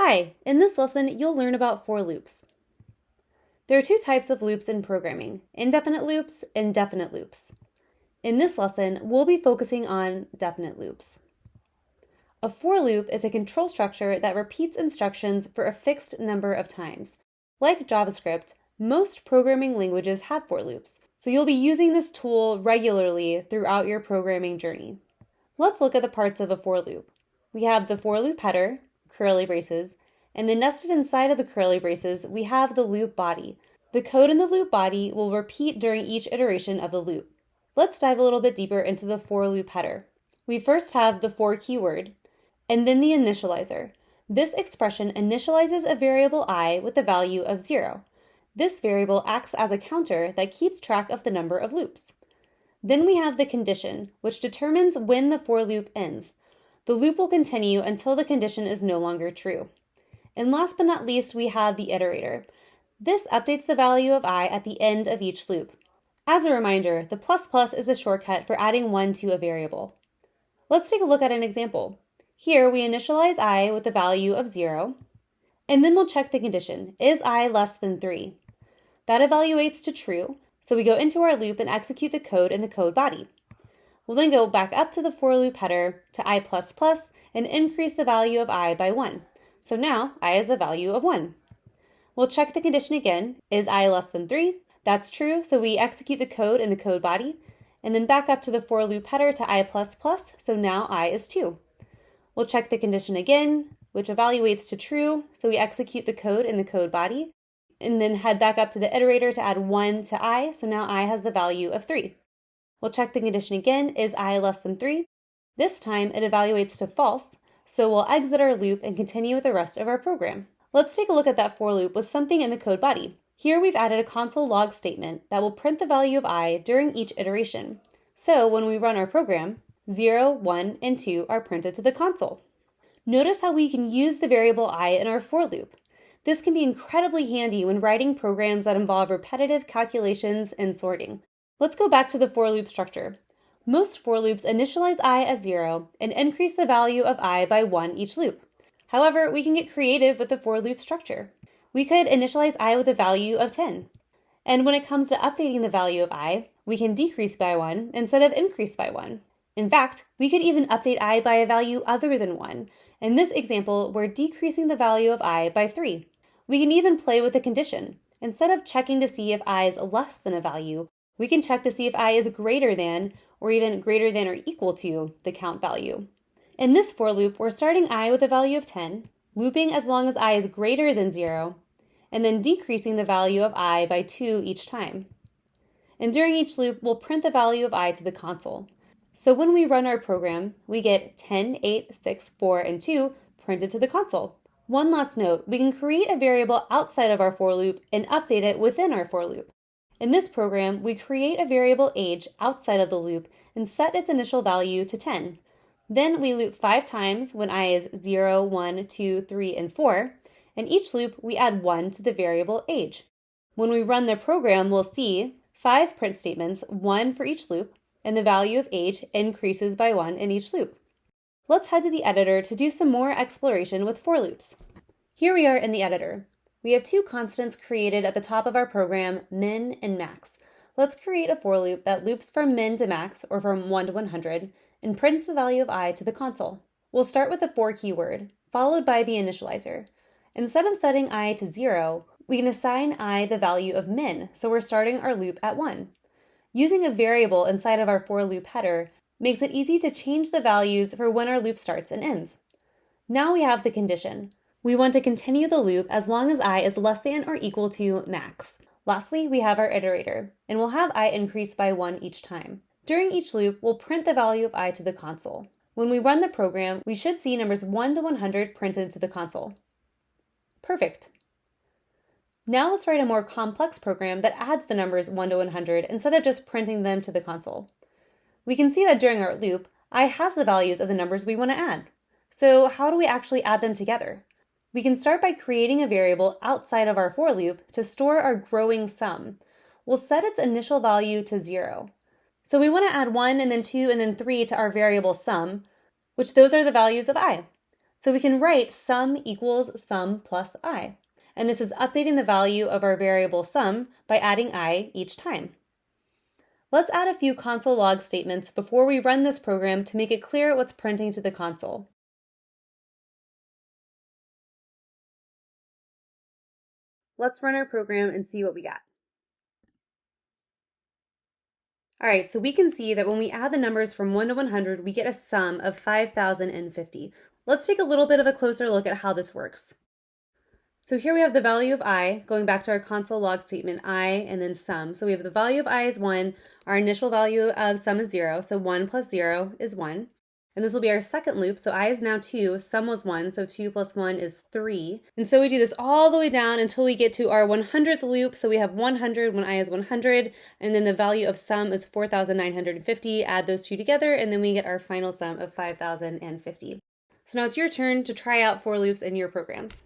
Hi, in this lesson, you'll learn about for loops. There are two types of loops in programming, indefinite loops and definite loops. In this lesson, we'll be focusing on definite loops. A for loop is a control structure that repeats instructions for a fixed number of times. Like JavaScript, most programming languages have for loops, so you'll be using this tool regularly throughout your programming journey. Let's look at the parts of a for loop. We have the for loop header, curly braces, and then nested inside of the curly braces, we have the loop body. The code in the loop body will repeat during each iteration of the loop. Let's dive a little bit deeper into the for loop header. We first have the for keyword, and then the initializer. This expression initializes a variable I with the value of 0. This variable acts as a counter that keeps track of the number of loops. Then we have the condition, which determines when the for loop ends. The loop will continue until the condition is no longer true. And last but not least, we have the iterator. This updates the value of I at the end of each loop. As a reminder, the ++ is a shortcut for adding 1 to a variable. Let's take a look at an example. Here we initialize I with the value of 0, and then we'll check the condition, is I less than 3? That evaluates to true, so we go into our loop and execute the code in the code body. We'll then go back up to the for loop header to I++ and increase the value of I by 1. So now I has the value of 1. We'll check the condition again, is I less than 3? That's true, so we execute the code in the code body, and then back up to the for loop header to I++, so now I is 2. We'll check the condition again, which evaluates to true, so we execute the code in the code body, and then head back up to the iterator to add 1 to I, so now I has the value of 3. We'll check the condition again, is I less than 3? This time it evaluates to false, so we'll exit our loop and continue with the rest of our program. Let's take a look at that for loop with something in the code body. Here we've added a console log statement that will print the value of I during each iteration. So when we run our program, 0, 1, and 2 are printed to the console. Notice how we can use the variable I in our for loop. This can be incredibly handy when writing programs that involve repetitive calculations and sorting. Let's go back to the for loop structure. Most for loops initialize I as 0 and increase the value of I by 1 each loop. However, we can get creative with the for loop structure. We could initialize I with a value of 10. And when it comes to updating the value of I, we can decrease by 1 instead of increase by 1. In fact, we could even update I by a value other than 1. In this example, we're decreasing the value of I by 3. We can even play with the condition. Instead of checking to see if I is less than a value, we can check to see if I is greater than or even greater than or equal to the count value. In this for loop, we're starting I with a value of 10, looping as long as I is greater than 0, and then decreasing the value of I by 2 each time. And during each loop, we'll print the value of I to the console. So when we run our program, we get 10, 8, 6, 4, and 2 printed to the console. One last note, we can create a variable outside of our for loop and update it within our for loop. In this program, we create a variable age outside of the loop and set its initial value to 10. Then we loop 5 times when I is 0, 1, 2, 3, and 4, and each loop we add 1 to the variable age. When we run the program, we'll see 5 print statements, 1 for each loop, and the value of age increases by 1 in each loop. Let's head to the editor to do some more exploration with for loops. Here we are in the editor. We have 2 constants created at the top of our program, min and max. Let's create a for loop that loops from min to max, or from 1 to 100, and prints the value of I to the console. We'll start with the for keyword, followed by the initializer. Instead of setting I to 0, we can assign I the value of min, so we're starting our loop at 1. Using a variable inside of our for loop header makes it easy to change the values for when our loop starts and ends. Now we have the condition. We want to continue the loop as long as I is less than or equal to max. Lastly, we have our iterator, and we'll have I increase by 1 each time. During each loop, we'll print the value of I to the console. When we run the program, we should see numbers 1 to 100 printed to the console. Perfect. Now let's write a more complex program that adds the numbers 1 to 100 instead of just printing them to the console. We can see that during our loop, I has the values of the numbers we want to add. So how do we actually add them together? We can start by creating a variable outside of our for loop to store our growing sum. We'll set its initial value to 0. So we want to add 1 and then 2 and then 3 to our variable sum, which those are the values of I. So we can write sum equals sum plus I. And this is updating the value of our variable sum by adding I each time. Let's add a few console log statements before we run this program to make it clear what's printing to the console. Let's run our program and see what we got. All right, so we can see that when we add the numbers from 1 to 100, we get a sum of 5,050. Let's take a little bit of a closer look at how this works. So here we have the value of I, going back to our console log statement, I and then sum. So we have the value of I is 1, our initial value of sum is 0, so 1 plus 0 is 1. And this will be our second loop, so I is now 2, sum was 1, so 2 plus 1 is 3. And so we do this all the way down until we get to our 100th loop, so we have 100 when I is 100, and then the value of sum is 4,950, add those two together, and then we get our final sum of 5,050. So now it's your turn to try out for loops in your programs.